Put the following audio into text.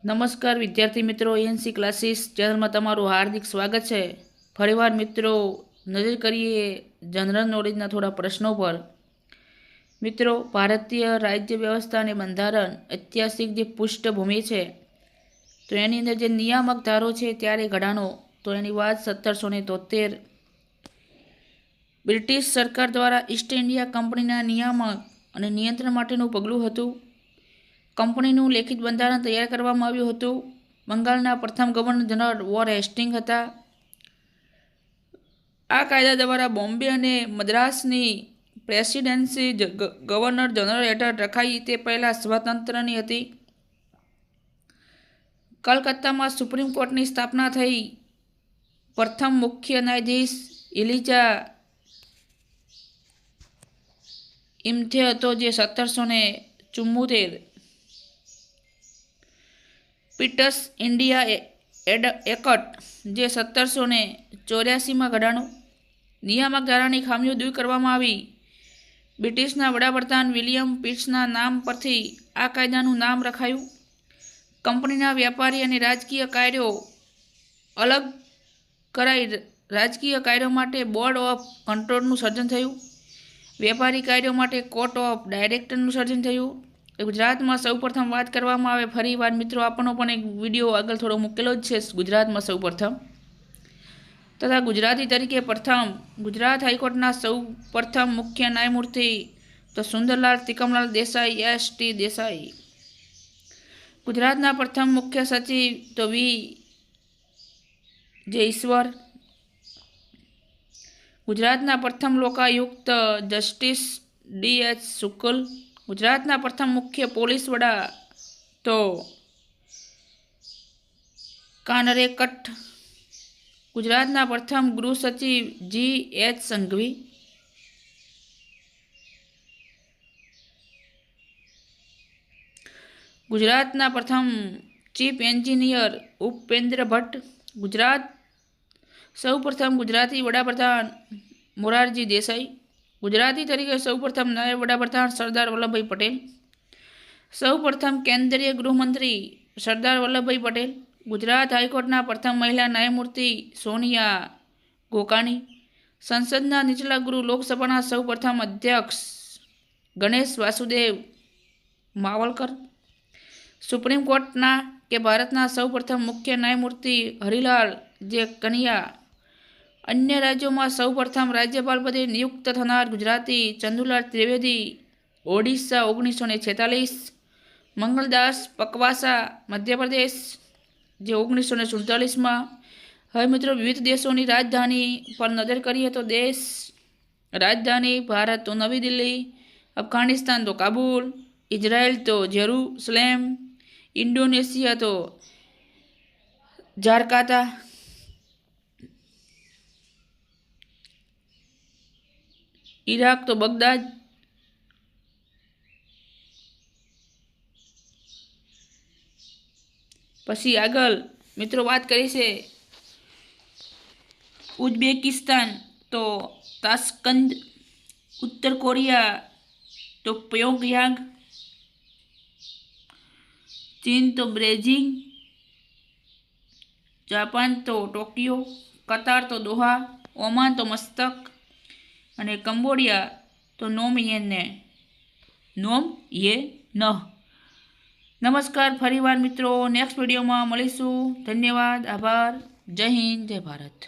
નમસ્કાર વિદ્યાર્થી મિત્રો, એનસી ક્લાસીસ ચેનલમાં તમારું હાર્દિક સ્વાગત છે। ફરીવાર મિત્રો નજર કરીએ જનરલ નોલેજના થોડા પ્રશ્નો પર। મિત્રો, ભારતીય રાજ્ય વ્યવસ્થા અને બંધારણ ઐતિહાસિક જે પૃષ્ઠભૂમિ છે તો એની અંદર જે નિયામક ધારો છે ત્યારે ઘડાનો, તો એની વાત 1773 બ્રિટિશ સરકાર દ્વારા ઈસ્ટ ઇન્ડિયા કંપનીના નિયામક અને નિયંત્રણ માટેનું પગલું હતું। કંપનીનું લેખિત બંધારણ તૈયાર કરવામાં આવ્યું હતું। બંગાળના પ્રથમ ગવર્નર જનરલ વોર હેસ્ટિંગ હતા। આ કાયદા દ્વારા બોમ્બે અને મદ્રાસની પ્રેસિડેન્સી ગવર્નર જનરલ હેઠળ રખાઈ તે પહેલાં સ્વતંત્રની હતી। કલકત્તામાં સુપ્રીમ કોર્ટની સ્થાપના થઈ। પ્રથમ મુખ્ય ન્યાયાધીશ ઇલિજા ઇમ્થે હતો, જે 1774। પીટર્સ ઇન્ડિયા એક્ટ, જે 1784માં ઘડાનો। નિયામક ધારાની ખામીઓ દૂર કરવામાં આવી। બ્રિટિશના વડાપ્રધાન વિલિયમ પિટ્સના નામ પરથી આ કાયદાનું નામ રખાયું। કંપનીના વ્યાપારી અને રાજકીય કાર્યો અલગ કરાઈ। રાજકીય કાર્યો માટે બોર્ડ ઓફ કંટ્રોલનું સર્જન થયું। વેપારી કાર્યો માટે કોર્ટ ઓફ ડાયરેક્ટરનું સર્જન થયું। ગુજરાતમાં સૌપ્રથમ વાત કરવામાં આવે, ફરી વાર મિત્રો આપણનો પણ એક વિડીયો આગળ થોડો મૂકેલો જ છે ગુજરાતમાં સૌપ્રથમ, તથા ગુજરાતી તરીકે પ્રથમ ગુજરાત હાઈકોર્ટના સૌપ્રથમ મુખ્ય ન્યાયમૂર્તિ તો સુંદરલાલ ત્રિકમલાલ દેસાઈ એસ.ટી. દેસાઈ। ગુજરાતના પ્રથમ મુખ્ય સચિવ તો વી. જે. ઈશ્વર। ગુજરાતના પ્રથમ લોકાયુક્ત જસ્ટિસ ડી.એચ. શુક્લ। ગુજરાતના પ્રથમ મુખ્ય પોલીસ વડા તો કાનરેકટ। ગુજરાતના પ્રથમ ગૃહ સચિવ જી.એચ. સંઘવી। ગુજરાતના પ્રથમ ચીફ એન્જિનિયર ઉપેન્દ્ર ભટ્ટ। ગુજરાત સૌપ્રથમ ગુજરાતી વડાપ્રધાન મોરારજી દેસાઈ। ગુજરાતી તરીકે સૌપ્રથમ નાયબ વડાપ્રધાન સરદાર વલ્લભભાઈ પટેલ। સૌપ્રથમ કેન્દ્રીય ગૃહમંત્રી સરદાર વલ્લભભાઈ પટેલ। ગુજરાત હાઈકોર્ટના પ્રથમ મહિલા ન્યાયમૂર્તિ સોનિયા ગોકાણી। સંસદના નીચલા ગૃહ લોકસભાના સૌપ્રથમ અધ્યક્ષ ગણેશ વાસુદેવ માવલકર। સુપ્રીમ કોર્ટના કે ભારતના સૌપ્રથમ મુખ્ય ન્યાયમૂર્તિ હરિલાલ જે કનિયા। અન્ય રાજ્યોમાં સૌપ્રથમ રાજ્યપાલ પદે નિયુક્ત થનાર ગુજરાતી ચંદુલાલ ત્રિવેદી, ઓડિશા 1946। મંગલદાસ પકવાસા, મધ્યપ્રદેશ, જે 1947માં। હવે મિત્રો વિવિધ દેશોની રાજધાની પર નજર કરીએ તો દેશ રાજધાની ભારત તો નવી દિલ્હી, અફઘાનિસ્તાન તો કાબુલ, ઇઝરાયલ તો જેરુસલેમ, ઇન્ડોનેશિયા તો જાકાર્તા, ઈરાક તો બગદાદ, પછી આગળ મિત્રો વાત કરી છે ઉઝબેકિસ્તાન તો તાશ્કંદ, ઉત્તર કોરિયા તો પ્યોંગયાંગ, ચીન તો બેઇજિંગ, જાપાન તો ટોક્યો, કતાર તો દોહા, ઓમાન તો મસ્કત અને કંબોડિયા તો નોમ યે નહ। નમસ્કાર, ફરીવાર મિત્રો નેક્સ્ટ વિડીયોમાં મળીશું। ધન્યવાદ, આભાર, જય હિન્દ, જય ભારત।